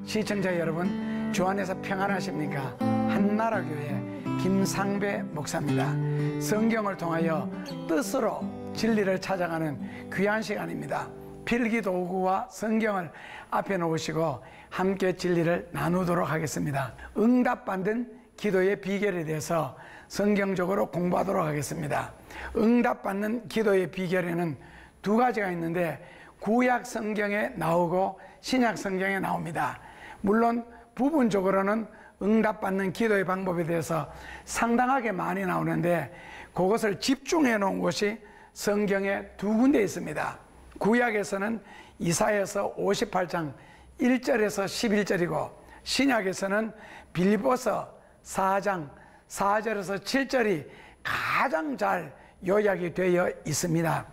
시청자 여러분, 주 안에서 평안하십니까? 한나라교회 김상배 목사입니다. 성경을 통하여 뜻으로 진리를 찾아가는 귀한 시간입니다. 필기도구와 성경을 앞에 놓으시고 함께 진리를 나누도록 하겠습니다. 응답받는 기도의 비결에 대해서 성경적으로 공부하도록 하겠습니다. 응답받는 기도의 비결에는 두 가지가 있는데 구약 성경에 나오고 신약 성경에 나옵니다. 물론 부분적으로는 응답받는 기도의 방법에 대해서 상당하게 많이 나오는데 그것을 집중해 놓은 곳이 성경에 두 군데 있습니다. 구약에서는 이사야서 58장 1절에서 11절이고 신약에서는 빌립보서 4장 4절에서 7절이 가장 잘 요약이 되어 있습니다.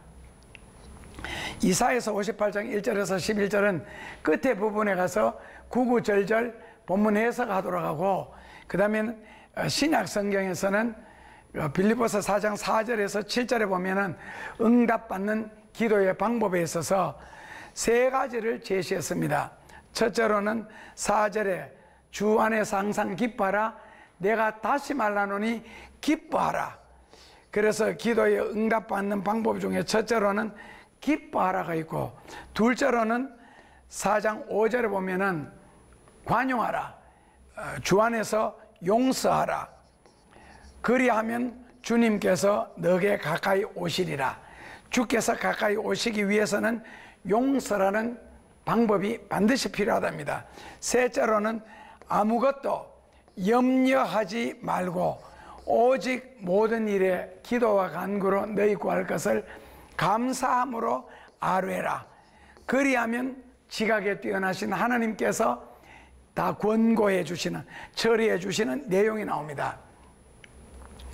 이사야서 58장 1절에서 11절은 끝에 부분에 가서 구구절절 본문 해석하도록 하고, 그 다음에 신약 성경에서는 빌립보서 4장 4절에서 7절에 보면은 응답받는 기도의 방법에 있어서 세 가지를 제시했습니다. 첫째로는 4절에 주 안에서 항상 기뻐하라, 내가 다시 말하노니 기뻐하라. 그래서 기도의 응답받는 방법 중에 첫째로는 기뻐하라가 있고, 둘째로는 4장 5절에 보면은 관용하라, 주 안에서 용서하라, 그리하면 주님께서 너에게 가까이 오시리라. 주께서 가까이 오시기 위해서는 용서라는 방법이 반드시 필요하답니다. 셋째로는 아무것도 염려하지 말고 오직 모든 일에 기도와 간구로 너희 구할 것을 감사함으로 아뢰라. 그리하면 지각에 뛰어나신 하나님께서 다 권고해 주시는, 처리해 주시는 내용이 나옵니다.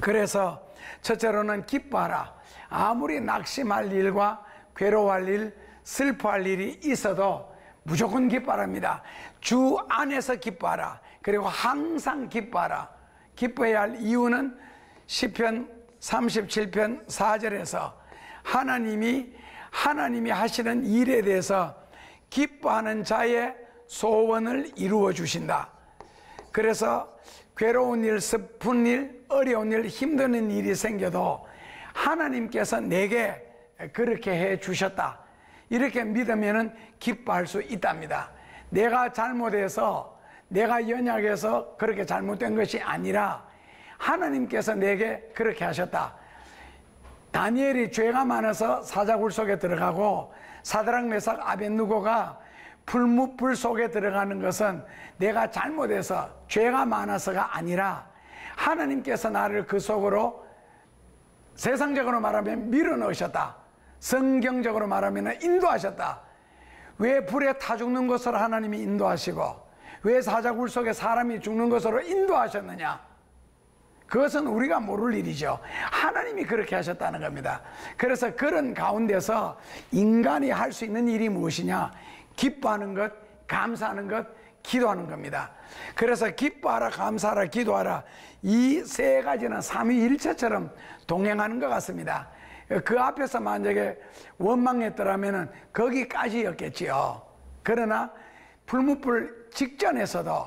그래서 첫째로는 기뻐하라. 아무리 낙심할 일과 괴로워할 일, 슬퍼할 일이 있어도 무조건 기뻐하랍니다. 주 안에서 기뻐하라. 그리고 항상 기뻐하라. 기뻐해야 할 이유는 시편 37편 4절에서 하나님이 하시는 일에 대해서 기뻐하는 자의 소원을 이루어 주신다. 그래서 괴로운 일, 슬픈 일, 어려운 일, 힘드는 일이 생겨도 하나님께서 내게 그렇게 해 주셨다, 이렇게 믿으면 기뻐할 수 있답니다. 내가 잘못해서, 내가 연약해서 그렇게 잘못된 것이 아니라 하나님께서 내게 그렇게 하셨다. 다니엘이 죄가 많아서 사자굴 속에 들어가고 사드락 메삭 아벳느고가 풀무불 속에 들어가는 것은 내가 잘못해서 죄가 많아서가 아니라 하나님께서 나를 그 속으로 세상적으로 말하면 밀어넣으셨다, 성경적으로 말하면 인도하셨다. 왜 불에 타 죽는 것으로 하나님이 인도하시고 왜 사자굴 속에 사람이 죽는 것으로 인도하셨느냐? 그것은 우리가 모를 일이죠. 하나님이 그렇게 하셨다는 겁니다. 그래서 그런 가운데서 인간이 할 수 있는 일이 무엇이냐? 기뻐하는 것, 감사하는 것, 기도하는 겁니다. 그래서 기뻐하라, 감사하라, 기도하라, 이 세 가지는 삼위일체처럼 동행하는 것 같습니다. 그 앞에서 만약에 원망했더라면 거기까지였겠지요. 그러나 풀무불 직전에서도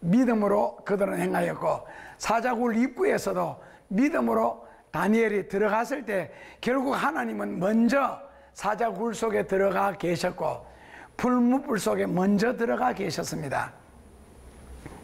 믿음으로 그들은 행하였고, 사자굴 입구에서도 믿음으로 다니엘이 들어갔을 때 결국 하나님은 먼저 사자굴 속에 들어가 계셨고 풀무불 속에 먼저 들어가 계셨습니다.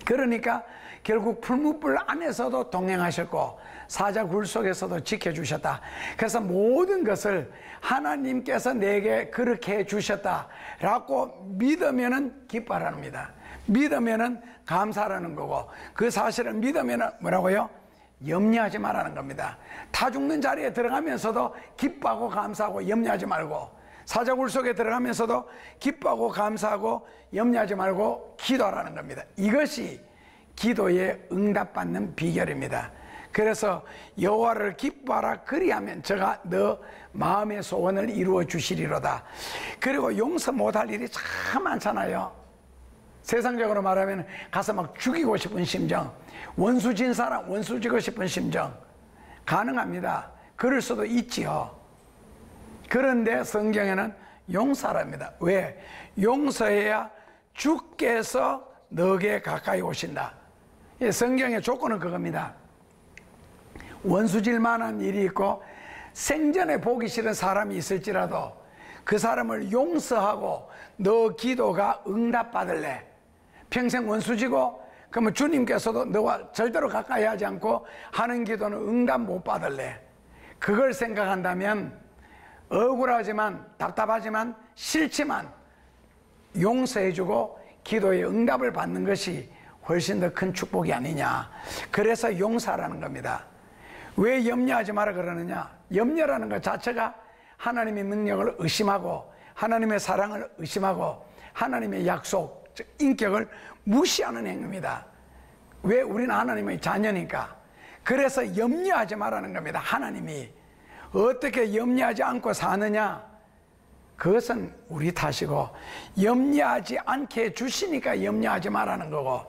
그러니까 결국 풀무불 안에서도 동행하셨고 사자굴 속에서도 지켜주셨다. 그래서 모든 것을 하나님께서 내게 그렇게 해주셨다라고 믿으면은 기뻐하랍니다. 믿으면은 감사하라는 거고, 그 사실을 믿으면은 뭐라고요? 염려하지 말라는 겁니다. 타 죽는 자리에 들어가면서도 기뻐하고 감사하고 염려하지 말고, 사자굴 속에 들어가면서도 기뻐하고 감사하고 염려하지 말고 기도하라는 겁니다. 이것이 기도에 응답받는 비결입니다. 그래서 여호와를 기뻐하라, 그리하면 저가 너 마음의 소원을 이루어 주시리로다. 그리고 용서 못할 일이 참 많잖아요. 세상적으로 말하면 가서 막 죽이고 싶은 심정, 원수 진 사람 원수 지고 싶은 심정 가능합니다. 그럴 수도 있지요. 그런데 성경에는 용서랍니다. 왜? 용서해야 주께서 너에게 가까이 오신다. 성경의 조건은 그겁니다. 원수질 만한 일이 있고 생전에 보기 싫은 사람이 있을지라도 그 사람을 용서하고 너 기도가 응답받을래. 평생 원수지고 그러면 주님께서도 너와 절대로 가까이 하지 않고 하는 기도는 응답 못 받을래. 그걸 생각한다면 억울하지만 답답하지만 싫지만 용서해주고 기도의 응답을 받는 것이 훨씬 더 큰 축복이 아니냐. 그래서 용서하라는 겁니다. 왜 염려하지 마라 그러느냐. 염려라는 것 자체가 하나님의 능력을 의심하고 하나님의 사랑을 의심하고 하나님의 약속, 즉 인격을 무시하는 행위입니다. 왜? 우리는 하나님의 자녀니까. 그래서 염려하지 말라는 겁니다. 하나님이 어떻게 염려하지 않고 사느냐, 그것은 우리 탓이고, 염려하지 않게 해주시니까 염려하지 말라는 거고,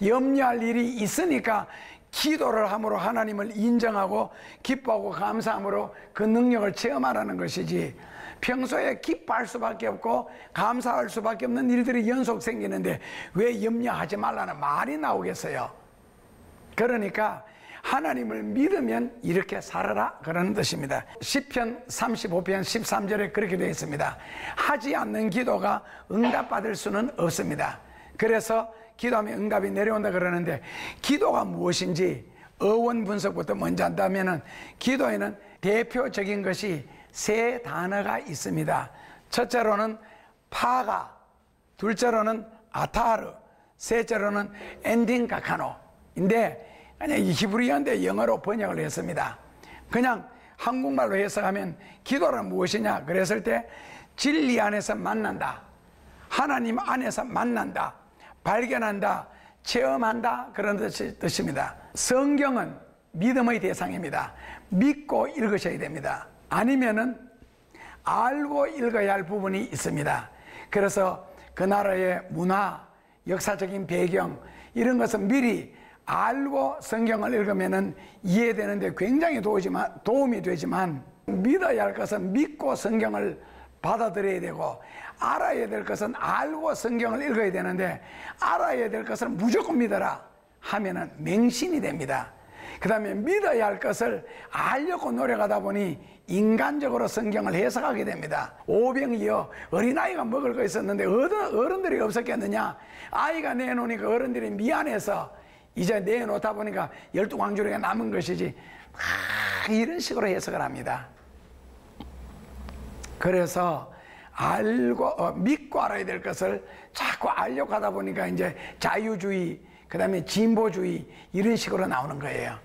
염려할 일이 있으니까 기도를 함으로 하나님을 인정하고 기뻐하고 감사함으로 그 능력을 체험하라는 것이지, 평소에 기뻐할 수밖에 없고 감사할 수밖에 없는 일들이 연속 생기는데 왜 염려하지 말라는 말이 나오겠어요? 그러니까 하나님을 믿으면 이렇게 살아라, 그러는 뜻입니다. 시편 35편 13절에 그렇게 되어 있습니다. 하지 않는 기도가 응답받을 수는 없습니다. 그래서 기도하면 응답이 내려온다 그러는데, 기도가 무엇인지 어원 분석부터 먼저 한다면 기도에는 대표적인 것이 세 단어가 있습니다. 첫째로는 파가, 둘째로는 아타르, 셋째로는 엔딩 가카노인데, 이 히브리어인데 영어로 번역을 했습니다. 그냥 한국말로 해석하면 기도란 무엇이냐 그랬을 때 진리 안에서 만난다, 하나님 안에서 만난다, 발견한다, 체험한다, 그런 뜻입니다. 성경은 믿음의 대상입니다. 믿고 읽으셔야 됩니다. 아니면은 알고 읽어야 할 부분이 있습니다. 그래서 그 나라의 문화, 역사적인 배경 이런 것은 미리 알고 성경을 읽으면은 이해되는데 굉장히 도움이 되지만, 믿어야 할 것은 믿고 성경을 받아들여야 되고, 알아야 될 것은 알고 성경을 읽어야 되는데, 알아야 될 것은 무조건 믿어라 하면은 맹신이 됩니다. 그 다음에 믿어야 할 것을 알려고 노력하다 보니 인간적으로 성경을 해석하게 됩니다. 오병이어 어린아이가 먹을 거 있었는데 어른들이 없었겠느냐, 아이가 내놓으니까 어른들이 미안해서 이제 내놓다 보니까 12광주리가 남은 것이지, 이런 식으로 해석을 합니다. 그래서 믿고 알아야 될 것을 자꾸 알려고 하다 보니까 이제 자유주의, 그 다음에 진보주의 이런 식으로 나오는 거예요.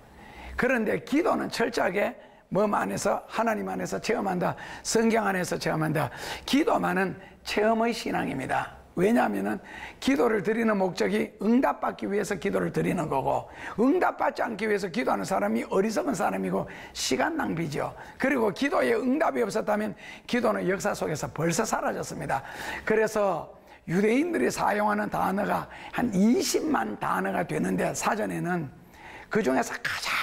그런데 기도는 철저하게 몸 안에서, 하나님 안에서 체험한다, 성경 안에서 체험한다. 기도만은 체험의 신앙입니다. 왜냐하면 기도를 드리는 목적이 응답받기 위해서 기도를 드리는 거고, 응답받지 않기 위해서 기도하는 사람이 어리석은 사람이고 시간 낭비죠. 그리고 기도에 응답이 없었다면 기도는 역사 속에서 벌써 사라졌습니다. 그래서 유대인들이 사용하는 단어가 한 20만 단어가 되는데, 사전에는 그 중에서 가장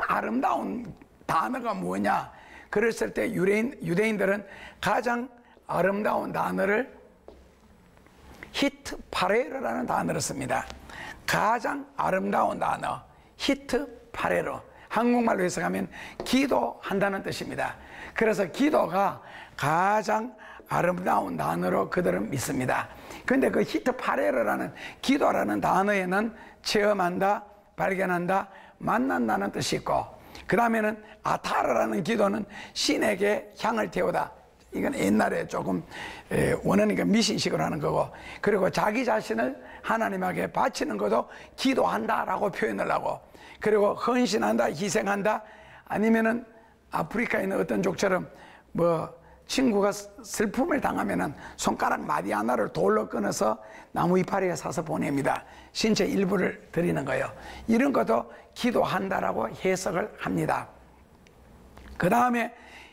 아름다운 단어가 뭐냐 그랬을 때 유대인들은 가장 아름다운 단어를 히트 파레르라는 단어를 씁니다. 가장 아름다운 단어 히트 파레르, 한국말로 해석하면 기도한다는 뜻입니다. 그래서 기도가 가장 아름다운 단어로 그들은 믿습니다. 그런데 그 히트 파레르라는 기도라는 단어에는 체험한다, 발견한다, 만난다는 뜻이 있고, 그 다음에는 아타르라는 기도는 신에게 향을 태우다, 이건 옛날에 조금 원하니까 미신식으로 하는 거고, 그리고 자기 자신을 하나님에게 바치는 것도 기도한다라고 표현을 하고, 그리고 헌신한다, 희생한다, 아니면은 아프리카에 있는 어떤 족처럼 친구가 슬픔을 당하면은 손가락 마디 하나를 돌로 끊어서 나무 이파리에 사서 보냅니다. 신체 일부를 드리는 거예요. 이런 것도 기도한다라고 해석을 합니다. 그 다음에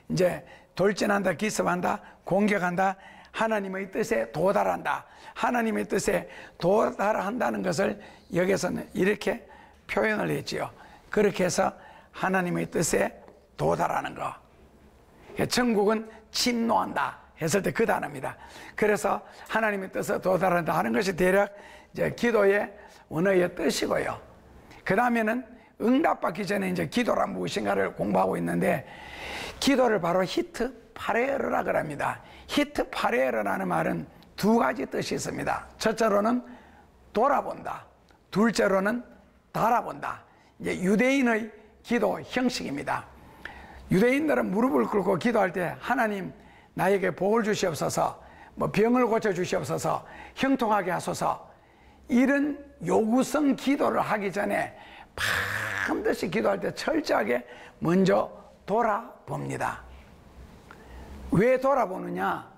이제 돌진한다, 기습한다, 공격한다, 하나님의 뜻에 도달한다. 하나님의 뜻에 도달한다는 것을 여기서는 이렇게 표현을 했지요. 그렇게 해서 하나님의 뜻에 도달하는 거. 천국은 침노한다 했을 때 그 단어입니다. 그래서 하나님의 뜻에 도달한다 하는 것이 대략 이제 기도의 원어의 뜻이고요. 그 다음에는 응답받기 전에 이제 기도란 무엇인가를 공부하고 있는데, 기도를 바로 히트 파레르라 그럽니다. 히트 파레르라는 말은 두 가지 뜻이 있습니다. 첫째로는 돌아본다, 둘째로는 달아본다. 이제 유대인의 기도 형식입니다. 유대인들은 무릎을 꿇고 기도할 때 하나님 나에게 복을 주시옵소서, 뭐 병을 고쳐 주시옵소서, 형통하게 하소서, 이런 요구성 기도를 하기 전에 반드시 기도할 때 철저하게 먼저 돌아봅니다. 왜 돌아보느냐?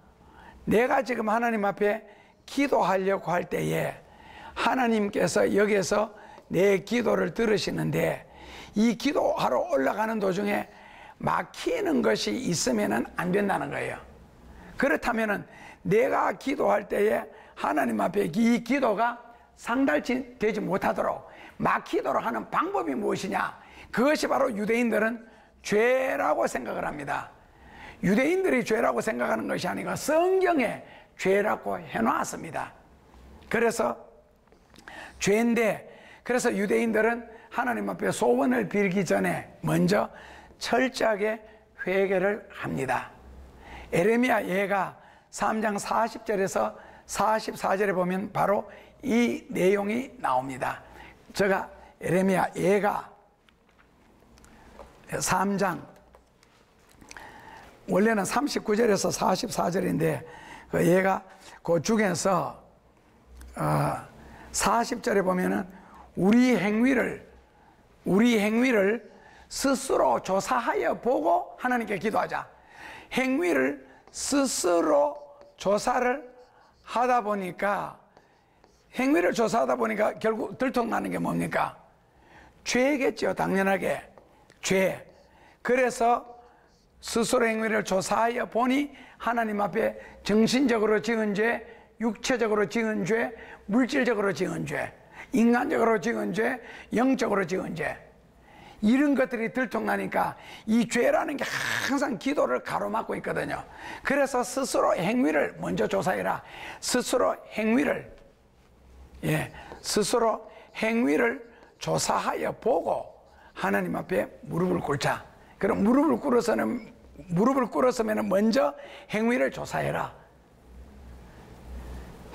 내가 지금 하나님 앞에 기도하려고 할 때에 하나님께서 여기에서 내 기도를 들으시는데, 이 기도하러 올라가는 도중에 막히는 것이 있으면 안 된다는 거예요. 그렇다면 내가 기도할 때에 하나님 앞에 이 기도가 상달치 되지 못하도록 막히도록 하는 방법이 무엇이냐? 그것이 바로 유대인들은 죄라고 생각을 합니다. 유대인들이 죄라고 생각하는 것이 아니고 성경에 죄라고 해놨습니다. 그래서 죄인데, 그래서 유대인들은 하나님 앞에 소원을 빌기 전에 먼저 철저하게 회개를 합니다. 에레미야 예가 3장 40절에서 44절에 보면 바로 이 내용이 나옵니다. 제가 에레미야 예가 3장, 원래는 39절에서 44절인데 그 예가 그 중에서 40절에 보면은 우리 행위를 스스로 조사하여 보고 하나님께 기도하자. 행위를 스스로 조사를 하다 보니까, 행위를 조사하다 보니까 결국 들통나는 게 뭡니까? 죄겠죠. 당연하게 죄. 그래서 스스로 행위를 조사하여 보니 하나님 앞에 정신적으로 지은 죄, 육체적으로 지은 죄, 물질적으로 지은 죄, 인간적으로 지은 죄, 영적으로 지은 죄, 이런 것들이 들통나니까 이 죄라는 게 항상 기도를 가로막고 있거든요. 그래서 스스로 행위를 먼저 조사해라. 스스로 행위를 조사하여 보고 하나님 앞에 무릎을 꿇자. 그럼 무릎을 꿇었으면 먼저 행위를 조사해라.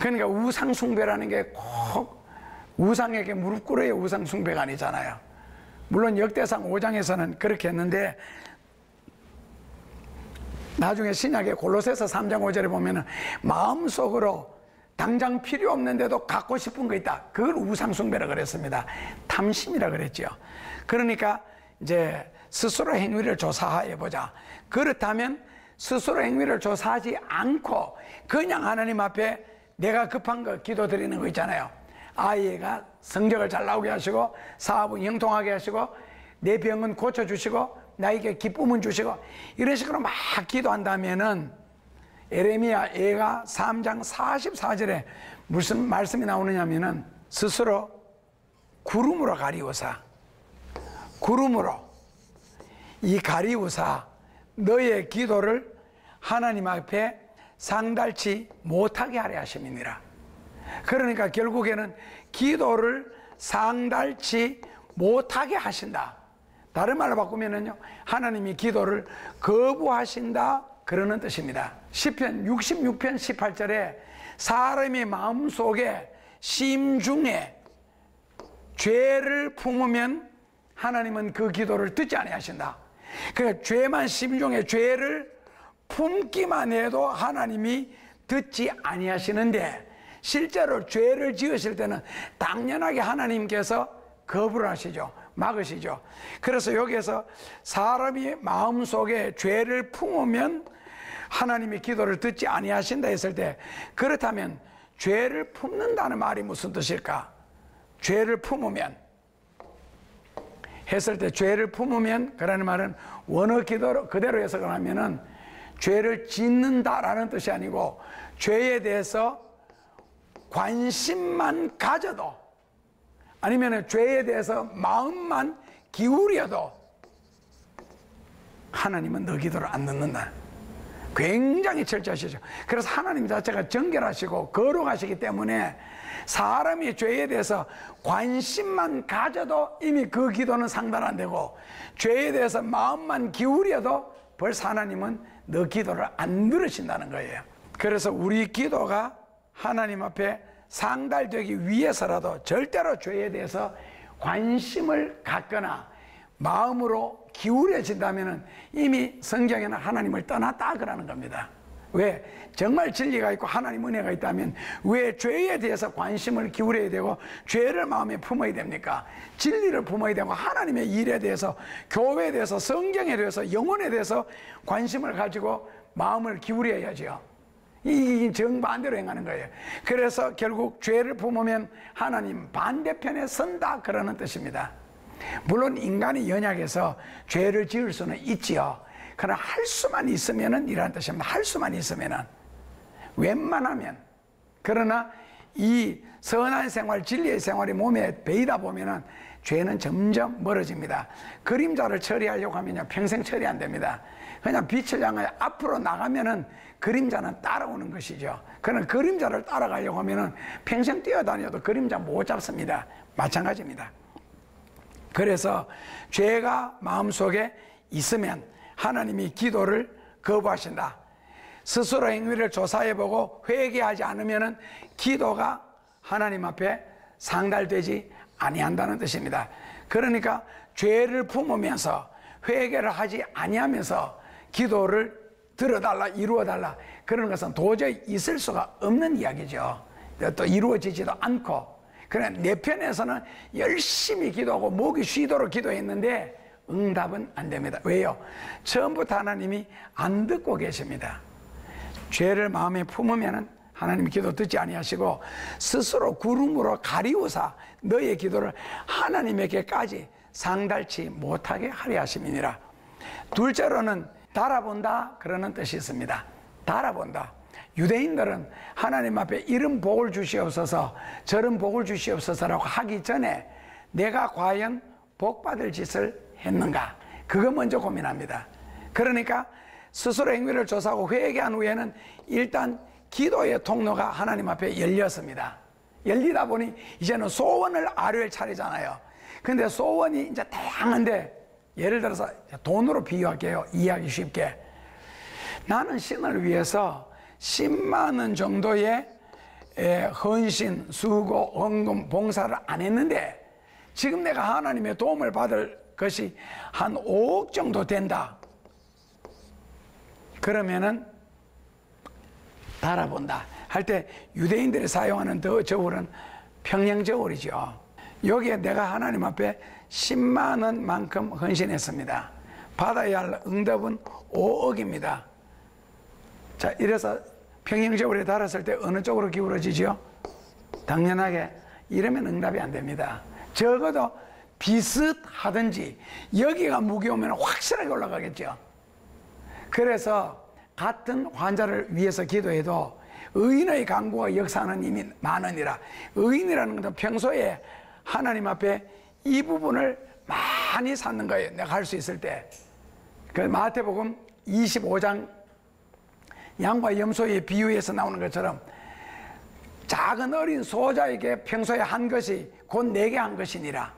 그러니까 우상 숭배라는 게 꼭 우상에게 무릎 꿇어야 우상 숭배가 아니잖아요. 물론 역대상 5장에서는 그렇게 했는데, 나중에 신약의 골로새서 3장 5절에 보면은 마음속으로 당장 필요 없는데도 갖고 싶은 거 있다. 그걸 우상 숭배라 그랬습니다. 탐심이라 그랬죠. 그러니까 이제 스스로 행위를 조사해 보자. 그렇다면 스스로 행위를 조사하지 않고 그냥 하나님 앞에 내가 급한 거 기도 드리는 거 있잖아요. 아이가 성적을 잘 나오게 하시고, 사업은 형통하게 하시고, 내 병은 고쳐주시고, 나에게 기쁨은 주시고, 이런 식으로 막 기도한다면은 에레미야 예가 3장 44절에 무슨 말씀이 나오느냐면은, 스스로 구름으로 가리우사, 구름으로 이 가리우사 너의 기도를 하나님 앞에 상달치 못하게 하려 하심이니라. 그러니까 결국에는 기도를 상달치 못하게 하신다. 다른 말로 바꾸면은요, 하나님이 기도를 거부하신다, 그러는 뜻입니다. 시편 66편 18절에 사람의 마음속에 심중에 죄를 품으면 하나님은 그 기도를 듣지 아니하신다. 그러니까 죄만 심중에 죄를 품기만 해도 하나님이 듣지 아니하시는데, 실제로 죄를 지으실 때는 당연하게 하나님께서 거부를 하시죠. 막으시죠. 그래서 여기에서 사람이 마음속에 죄를 품으면 하나님이 기도를 듣지 아니하신다 했을 때, 그렇다면 죄를 품는다는 말이 무슨 뜻일까? 죄를 품으면 했을 때, 죄를 품으면 그라는 말은 원어 그대로 해석을 하면은 죄를 짓는다라는 뜻이 아니고, 죄에 대해서 관심만 가져도, 아니면 죄에 대해서 마음만 기울여도 하나님은 너 기도를 안 듣는다. 굉장히 철저하시죠. 그래서 하나님 자체가 정결하시고 거룩하시기 때문에 사람이 죄에 대해서 관심만 가져도 이미 그 기도는 상달 안 되고, 죄에 대해서 마음만 기울여도 벌써 하나님은 너 기도를 안 들으신다는 거예요. 그래서 우리 기도가 하나님 앞에 상달되기 위해서라도 절대로 죄에 대해서 관심을 갖거나 마음으로 기울여진다면 이미 성경에는 하나님을 떠났다 그러는 겁니다. 왜? 정말 진리가 있고 하나님 은혜가 있다면 왜 죄에 대해서 관심을 기울여야 되고 죄를 마음에 품어야 됩니까? 진리를 품어야 되고 하나님의 일에 대해서, 교회에 대해서, 성경에 대해서, 영혼에 대해서 관심을 가지고 마음을 기울여야죠. 이 정반대로 행하는 거예요. 그래서 결국 죄를 품으면 하나님 반대편에 선다 그러는 뜻입니다. 물론 인간이 연약해서 죄를 지을 수는 있지요. 그러나 할 수만 있으면은 이라는 뜻입니다. 할 수만 있으면은, 웬만하면. 그러나 이 선한 생활, 진리의 생활이 몸에 배이다 보면은 죄는 점점 멀어집니다. 그림자를 처리하려고 하면요, 평생 처리 안 됩니다. 그냥 빛을 향해 앞으로 나가면은 그림자는 따라오는 것이죠. 그러나 그림자를 따라가려고 하면은 평생 뛰어다녀도 그림자 못 잡습니다. 마찬가지입니다. 그래서 죄가 마음속에 있으면 하나님이 기도를 거부하신다. 스스로 행위를 조사해보고 회개하지 않으면 기도가 하나님 앞에 상달되지 아니한다는 뜻입니다. 그러니까 죄를 품으면서 회개를 하지 아니하면서 기도를 들어달라, 이루어달라, 그런 것은 도저히 있을 수가 없는 이야기죠. 또 이루어지지도 않고. 그러나 내 편에서는 열심히 기도하고 목이 쉬도록 기도했는데 응답은 안 됩니다. 왜요? 처음부터 하나님이 안 듣고 계십니다. 죄를 마음에 품으면 하나님이 기도 듣지 아니하시고 스스로 구름으로 가리우사 너의 기도를 하나님에게까지 상달치 못하게 하려 하심이니라. 둘째로는 달아본다 그러는 뜻이 있습니다. 달아본다. 유대인들은 하나님 앞에 이런 복을 주시옵소서, 저런 복을 주시옵소서라고 하기 전에 내가 과연 복받을 짓을 했는가, 그거 먼저 고민합니다. 그러니까 스스로 행위를 조사하고 회개한 후에는 일단 기도의 통로가 하나님 앞에 열렸습니다. 열리다 보니 이제는 소원을 아뢰할 차례잖아요. 근데 소원이 이제 다양한데, 예를 들어서 돈으로 비유할게요. 이해하기 쉽게. 나는 신을 위해서 10만 원 정도의 헌신, 수고, 헌금, 봉사를 안 했는데 지금 내가 하나님의 도움을 받을 것이 한 5억 정도 된다. 그러면은 달아본다 할 때 유대인들이 사용하는 저울은 평양저울이죠. 여기에 내가 하나님 앞에 10만 원만큼 헌신했습니다. 받아야 할 응답은 5억입니다. 자, 이래서 평양저울에 달았을 때 어느 쪽으로 기울어지죠? 당연하게 이러면 응답이 안 됩니다. 적어도 비슷하든지 여기가 무거우면 확실하게 올라가겠죠. 그래서 같은 환자를 위해서 기도해도 의인의 간구와 역사는 이미 많으니라. 의인이라는 것은 평소에 하나님 앞에 이 부분을 많이 쌓는 거예요. 내가 할 수 있을 때. 그 마태복음 25장 양과 염소의 비유에서 나오는 것처럼 작은 어린 소자에게 평소에 한 것이 곧 내게 한 것이니라.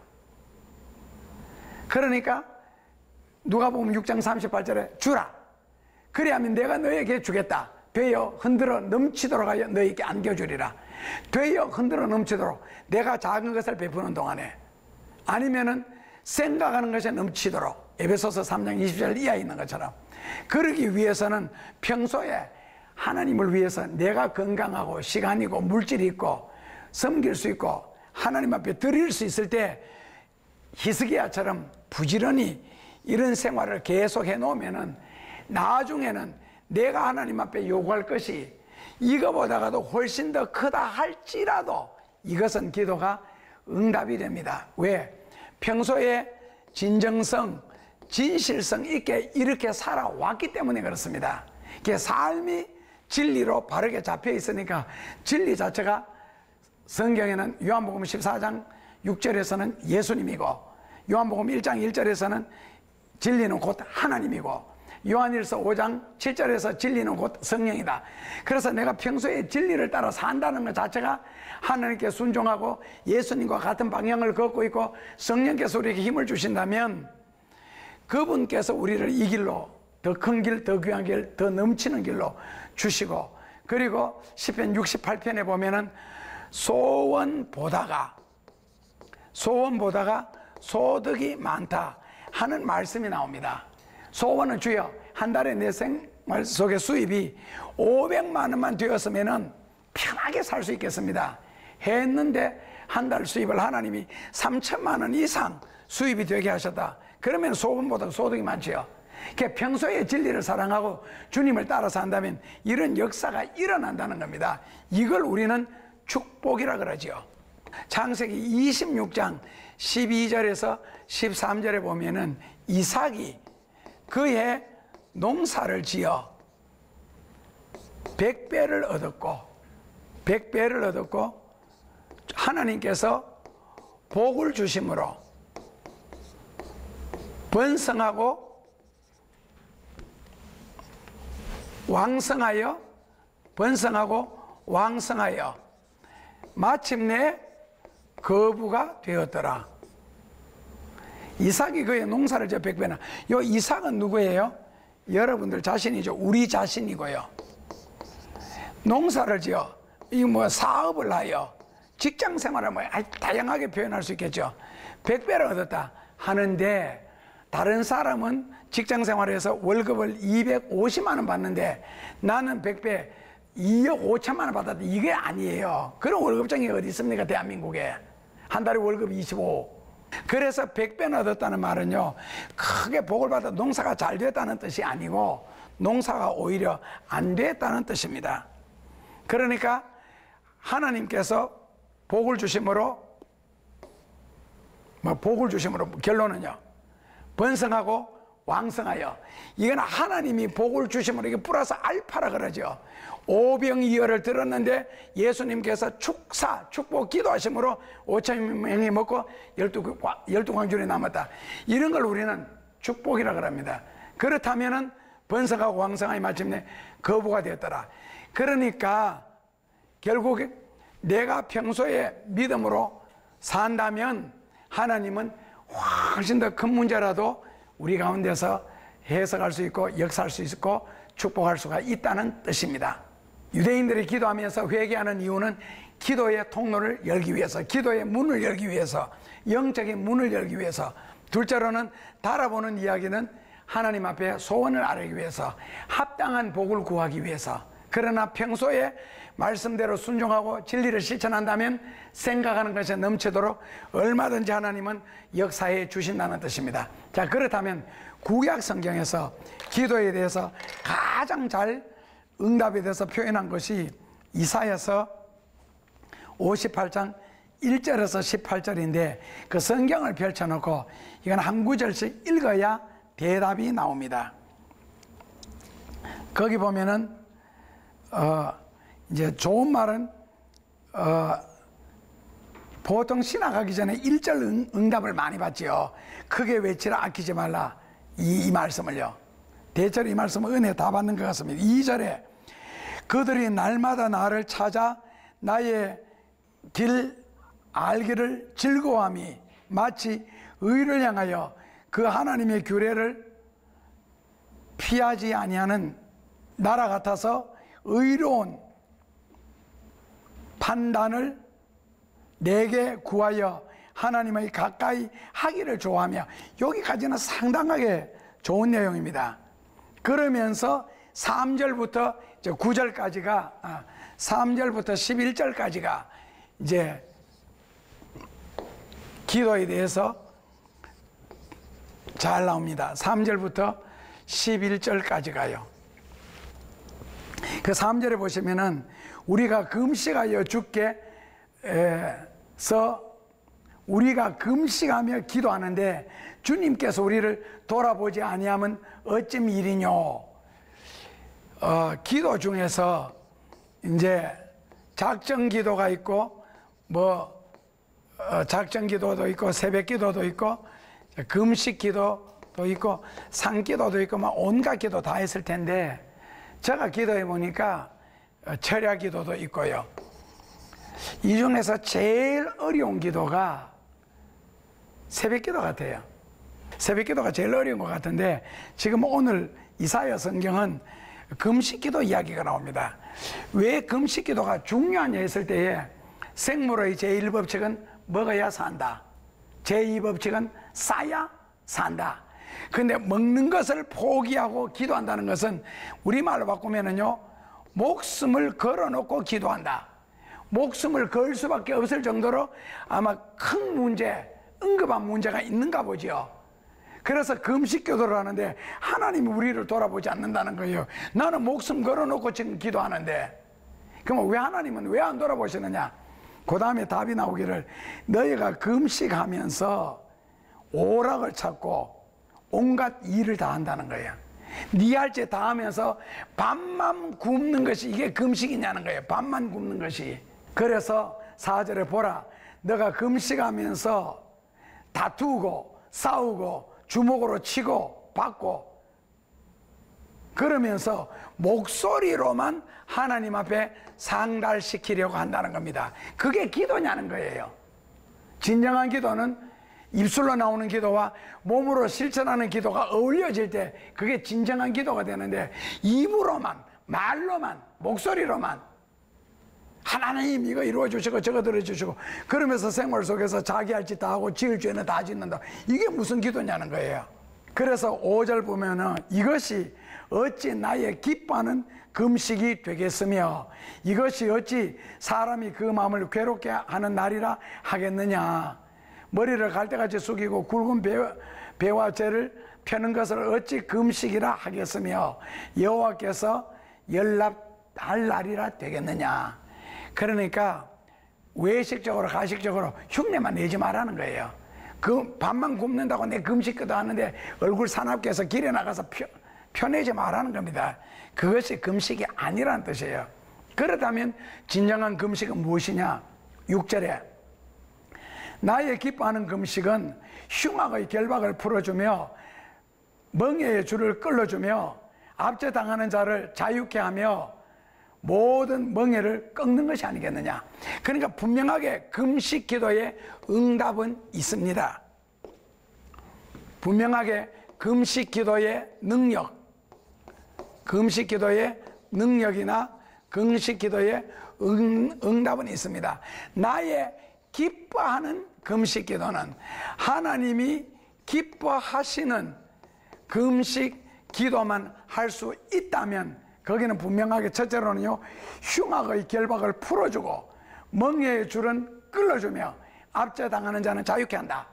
그러니까 누가복음 6장 38절에 주라. 그리하면 내가 너에게 주겠다. 되어 흔들어 넘치도록 하여 너에게 안겨주리라. 되어 흔들어 넘치도록, 내가 작은 것을 베푸는 동안에, 아니면은 생각하는 것에 넘치도록, 에베소서 3장 20절 이하에 있는 것처럼. 그러기 위해서는 평소에 하나님을 위해서 내가 건강하고 시간이고 물질이 있고 섬길 수 있고 하나님 앞에 드릴 수 있을 때 히스기야처럼 부지런히 이런 생활을 계속해 놓으면은 나중에는 내가 하나님 앞에 요구할 것이 이거보다도 훨씬 더 크다 할지라도 이것은 기도가 응답이 됩니다. 왜? 평소에 진정성, 진실성 있게 이렇게 살아왔기 때문에 그렇습니다. 이게 삶이 진리로 바르게 잡혀 있으니까 진리 자체가 성경에는 요한복음 14장 6절에서는 예수님이고 요한복음 1장 1절에서는 진리는 곧 하나님이고 요한일서 5장 7절에서 진리는 곧 성령이다. 그래서 내가 평소에 진리를 따라 산다는 것 자체가 하나님께 순종하고 예수님과 같은 방향을 걷고 있고 성령께서 우리에게 힘을 주신다면 그분께서 우리를 이 길로 더 큰 길, 더 귀한 길, 더 넘치는 길로 주시고, 그리고 시편 68편에 보면은 소원 보다가 소득이 많다 하는 말씀이 나옵니다. 소원은 주여 한 달에 내 생활 속의 수입이 500만 원만 되었으면 편하게 살 수 있겠습니다 했는데 한 달 수입을 하나님이 3천만 원 이상 수입이 되게 하셨다. 그러면 소원보다 소득이 많지요. 그러니까 평소에 진리를 사랑하고 주님을 따라 산다면 이런 역사가 일어난다는 겁니다. 이걸 우리는 축복이라 그러죠. 창세기 26장 12절에서 13절에 보면은 이삭이 그의 농사를 지어 100배를 얻었고 하나님께서 복을 주심으로 번성하고 왕성하여 마침내 거부가 되었더라. 이삭이 그의 농사를 지어 100배나. 요 이삭은 누구예요? 여러분들 자신이죠. 우리 자신이고요. 농사를 지어, 이 뭐 사업을 하여, 직장 생활을 뭐 다양하게 표현할 수 있겠죠. 100배를 얻었다 하는데 다른 사람은 직장 생활에서 월급을 250만 원 받는데 나는 100배 2억 5천만 원 받았다. 이게 아니에요. 그런 월급쟁이 어디 있습니까? 대한민국에. 한 달에 월급 25. 그래서 100배는 얻었다는 말은요, 크게 복을 받아 농사가 잘 됐다는 뜻이 아니고 농사가 오히려 안 됐다는 뜻입니다. 그러니까 하나님께서 복을 주심으로 결론은요, 번성하고 왕성하여. 이건 하나님이 복을 주심으로, 이게 플러스 알파라 그러죠. 오병이어를 들었는데 예수님께서 축복 기도하심으로 5천 명이 먹고 12광줄이 남았다. 이런 걸 우리는 축복이라 그럽니다. 그렇다면은 번성하고 왕성하여 마침내 거부가 되었더라. 그러니까 결국 내가 평소에 믿음으로 산다면 하나님은 훨씬 더 큰 문제라도 우리 가운데서 해석할 수 있고 역사할 수 있고 축복할 수가 있다는 뜻입니다. 유대인들이 기도하면서 회개하는 이유는 기도의 통로를 열기 위해서, 기도의 문을 열기 위해서, 영적인 문을 열기 위해서, 둘째로는 달아보는 이야기는 하나님 앞에 소원을 아뢰기 위해서, 합당한 복을 구하기 위해서. 그러나 평소에 말씀대로 순종하고 진리를 실천한다면 생각하는 것에 넘치도록 얼마든지 하나님은 역사해 주신다는 뜻입니다. 자, 그렇다면 구약 성경에서 기도에 대해서 가장 잘 응답에 대해서 표현한 것이 이사야서 58장 1절에서 18절인데 그 성경을 펼쳐놓고 이건 한 구절씩 읽어야 대답이 나옵니다. 거기 보면은 이제 좋은 말은 보통 신학 가기 전에 1절 응답을 많이 받지요. 크게 외치라, 아끼지 말라, 이 말씀을요. 대체로 이 말씀은 은혜 다 받는 것 같습니다. 2절에 그들이 날마다 나를 찾아 나의 길 알기를 즐거워함이 마치 의를 향하여 그 하나님의 규례를 피하지 아니하는 나라 같아서 의로운 판단을 내게 구하여 하나님의 가까이 하기를 좋아하며. 여기까지는 상당하게 좋은 내용입니다. 그러면서 3절부터 9절까지가 3절부터 11절까지가 이제 기도에 대해서 잘 나옵니다. 3절부터 11절까지가요. 그 3절에 보시면은 우리가 금식하여 주께 우리가 금식하며 기도하는데 주님께서 우리를 돌아보지 아니하면 어쩜 일이뇨. 기도 중에서 이제 작정 기도가 있고 작정 기도도 있고 새벽 기도도 있고 금식 기도, 기도도 있고 산기도도 있고 막 온갖 기도 다 했을 텐데 제가 기도해 보니까 철야 기도도 있고요. 이 중에서 제일 어려운 기도가 새벽 기도 같아요. 새벽 기도가 제일 어려운 것 같은데 지금 오늘 이사야 성경은 금식 기도 이야기가 나옵니다. 왜 금식 기도가 중요하냐 했을 때에 생물의 제1법칙은 먹어야 산다. 제2법칙은 싸야 산다. 근데 먹는 것을 포기하고 기도한다는 것은 우리말로 바꾸면은요, 목숨을 걸어놓고 기도한다. 목숨을 걸 수밖에 없을 정도로 아마 큰 문제, 응급한 문제가 있는가 보죠. 그래서 금식 기도를 하는데 하나님이 우리를 돌아보지 않는다는 거예요. 나는 목숨 걸어놓고 지금 기도하는데, 그러면 왜 하나님은 왜 안 돌아보시느냐? 그 다음에 답이 나오기를, 너희가 금식하면서 오락을 찾고 온갖 일을 다 한다는 거예요. 네 할 때 다 하면서 밥만 굶는 것이 이게 금식이냐는 거예요. 밥만 굶는 것이. 그래서 4절에 보라, 너가 금식하면서 다투고 싸우고 주먹으로 치고 받고 그러면서 목소리로만 하나님 앞에 상달시키려고 한다는 겁니다. 그게 기도냐는 거예요. 진정한 기도는 입술로 나오는 기도와 몸으로 실천하는 기도가 어울려질 때 그게 진정한 기도가 되는데, 입으로만, 말로만, 목소리로만 하나님 이거 이루어 주시고 저거 들어 주시고 그러면서 생활 속에서 자기 할 짓 다 하고 지을 죄는 다 짓는다. 이게 무슨 기도냐는 거예요. 그래서 5절 보면은 이것이 어찌 나의 기뻐하는 금식이 되겠으며 이것이 어찌 사람이 그 마음을 괴롭게 하는 날이라 하겠느냐. 머리를 갈대같이 숙이고 굵은 배와 쇠를 펴는 것을 어찌 금식이라 하겠으며 여호와께서 연락할 날이라 되겠느냐. 그러니까 외식적으로 가식적으로 흉내만 내지 말라는 거예요. 그 밥만 굶는다고 내 금식기도 하는데 얼굴 사납게 해서 길에 나가서 펴내지 말라는 겁니다. 그것이 금식이 아니라는 뜻이에요. 그렇다면 진정한 금식은 무엇이냐? 6절에 나의 기뻐하는 금식은 흉악의 결박을 풀어주며 멍에의 줄을 끌어주며 압제당하는 자를 자유케 하며 모든 멍에를 꺾는 것이 아니겠느냐. 그러니까 분명하게 금식 기도의 응답은 있습니다. 분명하게 금식 기도의 능력, 금식 기도의 능력이나 금식 기도의 응답은 있습니다. 나의 기뻐하는 금식 기도는 하나님이 기뻐하시는 금식 기도만 할 수 있다면 거기는 분명하게 첫째로는요, 흉악의 결박을 풀어주고 멍에의 줄은 끌어주며 압제당하는 자는 자유케 한다.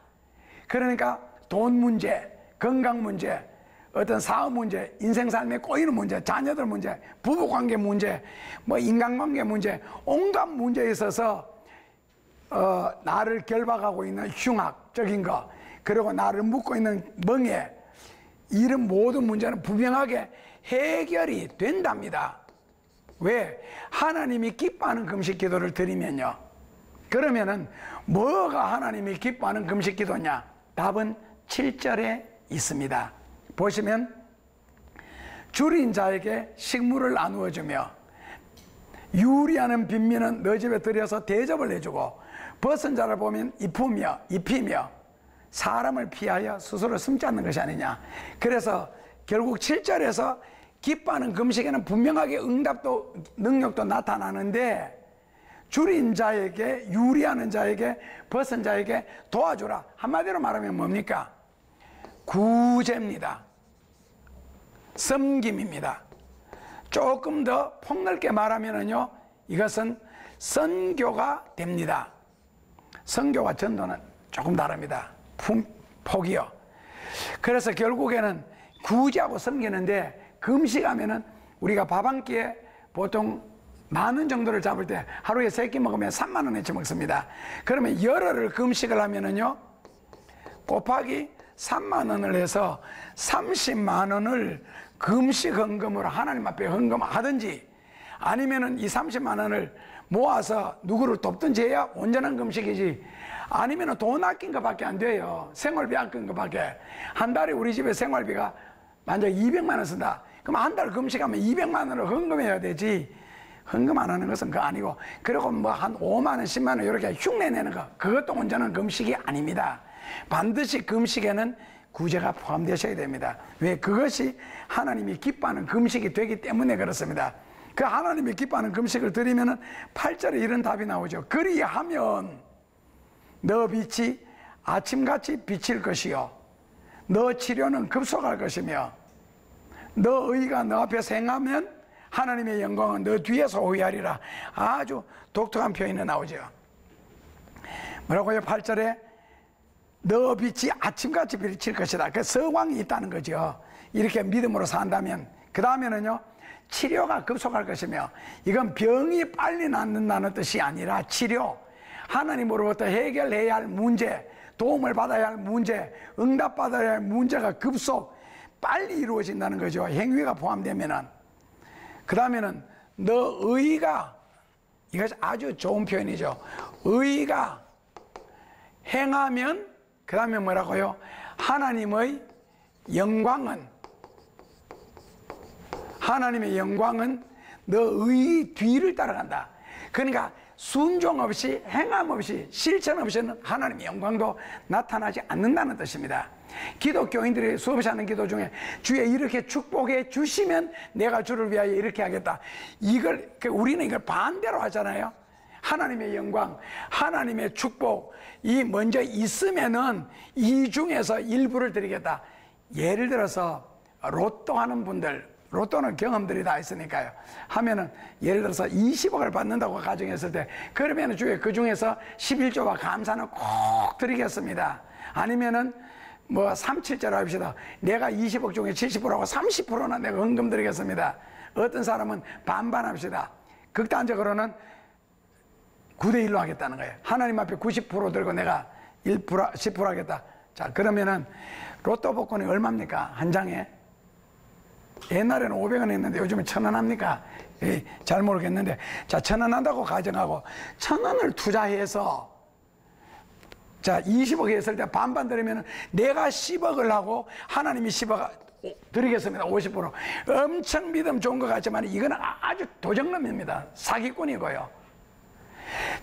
그러니까 돈 문제, 건강 문제, 어떤 사업 문제, 인생 삶에 꼬이는 문제, 자녀들 문제, 부부관계 문제, 뭐 인간관계 문제, 온갖 문제에 있어서 나를 결박하고 있는 흉악적인 거, 그리고 나를 묶고 있는 멍에, 이런 모든 문제는 분명하게 해결이 된답니다. 왜? 하나님이 기뻐하는 금식 기도를 드리면요. 그러면은 뭐가 하나님이 기뻐하는 금식 기도냐? 답은 7절에 있습니다. 보시면 줄인 자에게 식물을 나누어 주며 유리하는 빈민은 너 집에 들여서 대접을 해주고 벗은 자를 보면 입히며 사람을 피하여 스스로 숨지 않는 것이 아니냐. 그래서 결국 7절에서 기뻐하는 금식에는 분명하게 응답도 능력도 나타나는데, 줄인 자에게, 유리하는 자에게, 벗은 자에게 도와주라. 한마디로 말하면 뭡니까? 구제입니다. 섬김입니다. 조금 더 폭넓게 말하면요, 이것은 선교가 됩니다. 선교와 전도는 조금 다릅니다. 폭이요. 그래서 결국에는 구제하고 섬기는데, 금식하면은 우리가 밥 한 끼에 보통 10,000원 정도를 잡을 때 하루에 3끼 먹으면 30,000원어치 먹습니다. 그러면 열흘을 금식을 하면은요, 곱하기 30,000원을 해서 300,000원을 금식 헌금으로 하나님 앞에 헌금하든지, 아니면은 이 300,000원을 모아서 누구를 돕든지 해야 온전한 금식이지, 아니면 돈 아낀 것밖에 안 돼요. 생활비 아낀 것밖에. 한 달에 우리 집에 생활비가 만약 200만 원 쓴다. 그럼 한 달 금식하면 200만 원을 헌금해야 되지. 헌금 안 하는 것은 그거 아니고, 그리고 뭐 한 5만 원, 10만 원 이렇게 흉내 내는 거, 그것도 온전한 금식이 아닙니다. 반드시 금식에는 구제가 포함되셔야 됩니다. 왜? 그것이 하나님이 기뻐하는 금식이 되기 때문에 그렇습니다. 그 하나님이 기뻐하는 금식을 드리면은 8절에 이런 답이 나오죠. 그리하면 너 빛이 아침같이 비칠 것이요 너 치료는 급속할 것이며 너 의가 너 앞에서 행하면 하나님의 영광은 너 뒤에서 호위하리라. 아주 독특한 표현이 나오죠. 뭐라고요? 8절에 너 빛이 아침같이 비칠 것이다. 그 서광이 있다는 거죠. 이렇게 믿음으로 산다면. 그 다음에는요, 치료가 급속할 것이며, 이건 병이 빨리 낫는다는 뜻이 아니라 치료, 하나님으로부터 해결해야 할 문제, 도움을 받아야 할 문제, 응답받아야 할 문제가 급속 빨리 이루어진다는 거죠. 행위가 포함되면은. 그 다음에는 너 의가, 이것이 아주 좋은 표현이죠. 의가 행하면, 그 다음에 뭐라고요? 하나님의 영광은 너의 뒤를 따라간다. 그러니까 순종 없이, 행함 없이, 실천 없이는 하나님의 영광도 나타나지 않는다는 뜻입니다. 기독교인들이 수없이 하는 기도 중에 주여 이렇게 축복해 주시면 내가 주를 위하여 이렇게 하겠다. 우리는 이걸 반대로 하잖아요. 하나님의 영광, 하나님의 축복, 이 먼저 있으면은 이 중에서 일부를 드리겠다. 예를 들어서 로또 하는 분들, 로또는 경험들이 다 있으니까요. 하면은 예를 들어서 20억을 받는다고 가정했을 때, 그러면은 주에 그 중에서 11조와 감사는 꼭 드리겠습니다. 아니면은 뭐 3,7자로 합시다. 내가 20억 중에 70%하고 30%는 내가 헌금 드리겠습니다. 어떤 사람은 반반 합시다. 극단적으로는 9대1로 하겠다는 거예요. 하나님 앞에 90% 들고 내가 1%, 10% 하겠다. 자, 그러면은 로또 복권이 얼마입니까? 한 장에? 옛날에는 500원 했는데 요즘은 1,000원 합니까? 잘 모르겠는데. 자, 1,000원 한다고 가정하고 1,000원을 투자해서 자, 20억 했을 때 반반 들으면 내가 10억을 하고 하나님이 10억 드리겠습니다. 50%. 엄청 믿음 좋은 것 같지만 이건 아주 도적놈입니다. 사기꾼이고요.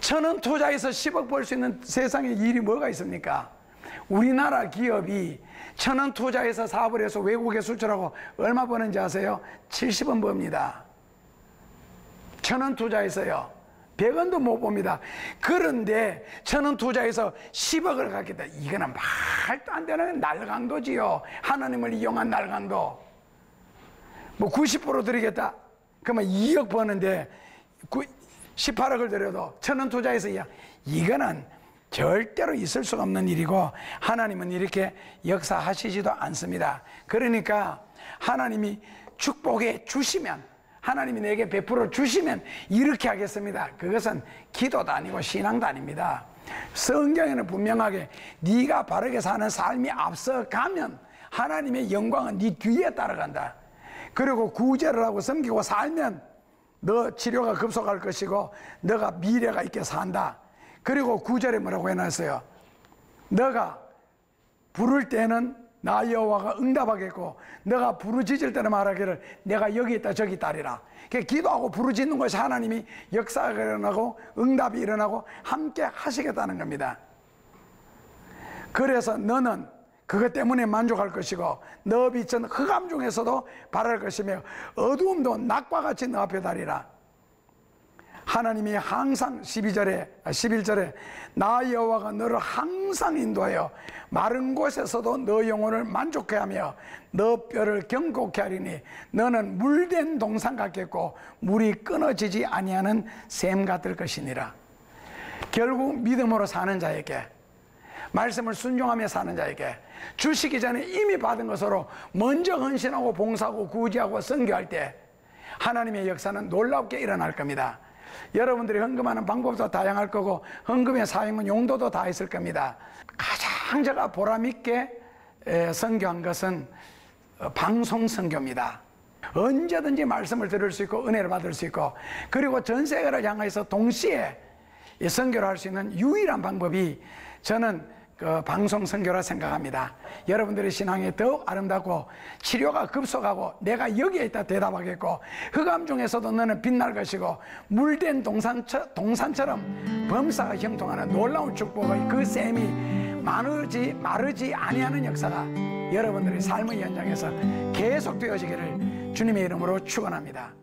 1,000원 투자해서 10억 벌 수 있는 세상에 일이 뭐가 있습니까? 우리나라 기업이 1,000원 투자해서 사업을 해서 외국에 수출하고 얼마 버는지 아세요? 70원 법니다. 1,000원 투자해서요. 100원도 못 봅니다. 그런데 1,000원 투자해서 10억을 갖겠다. 이거는 말도 안 되는 날강도지요. 하나님을 이용한 날강도. 뭐 90% 드리겠다. 그러면 2억 버는데 18억을 들여도 1,000원 투자해서 이거는 절대로 있을 수가 없는 일이고 하나님은 이렇게 역사하시지도 않습니다. 그러니까 하나님이 축복해 주시면, 하나님이 내게 베풀어 주시면 이렇게 하겠습니다. 그것은 기도도 아니고 신앙도 아닙니다. 성경에는 분명하게 네가 바르게 사는 삶이 앞서가면 하나님의 영광은 네 뒤에 따라간다. 그리고 구제를 하고 섬기고 살면 너 치료가 급속할 것이고 너가 미래가 있게 산다. 그리고 9절에 뭐라고 해놨어요? 너가 부를 때는 나 여호와가 응답하겠고 너가 부르짖을 때는 말하기를 내가 여기 있다 저기 있다리라. 기도하고 부르짖는 것이 하나님이 역사가 일어나고 응답이 일어나고 함께 하시겠다는 겁니다. 그래서 너는 그것 때문에 만족할 것이고 너 빛은 흑암 중에서도 발할 것이며 어두움도 낮과 같이 너 앞에 다리라. 하나님이 항상 11절에 나 여호와가 너를 항상 인도하여 마른 곳에서도 너 영혼을 만족해 하며 너 뼈를 경고케 하리니 너는 물된 동산 같겠고 물이 끊어지지 아니하는 샘 같을 것이니라. 결국 믿음으로 사는 자에게, 말씀을 순종하며 사는 자에게 주시기 전에 이미 받은 것으로 먼저 헌신하고 봉사하고 구제하고 선교할 때 하나님의 역사는 놀랍게 일어날 겁니다. 여러분들이 헌금하는 방법도 다양할 거고 헌금의 사용은 용도도 다 있을 겁니다. 가장 제가 보람있게 선교한 것은 방송 선교입니다. 언제든지 말씀을 들을 수 있고 은혜를 받을 수 있고, 그리고 전 세계를 향해서 동시에 이 선교를 할 수 있는 유일한 방법이 저는 그 방송 선교라 생각합니다. 여러분들의 신앙이 더욱 아름답고 치료가 급속하고 내가 여기에 있다 대답하겠고 흑암 중에서도 너는 빛날 것이고 물된 동산처럼 범사가 형통하는 놀라운 축복의 그 셈이 마르지 아니하는 역사가 여러분들의 삶의 현장에서 계속 되어지기를 주님의 이름으로 축원합니다.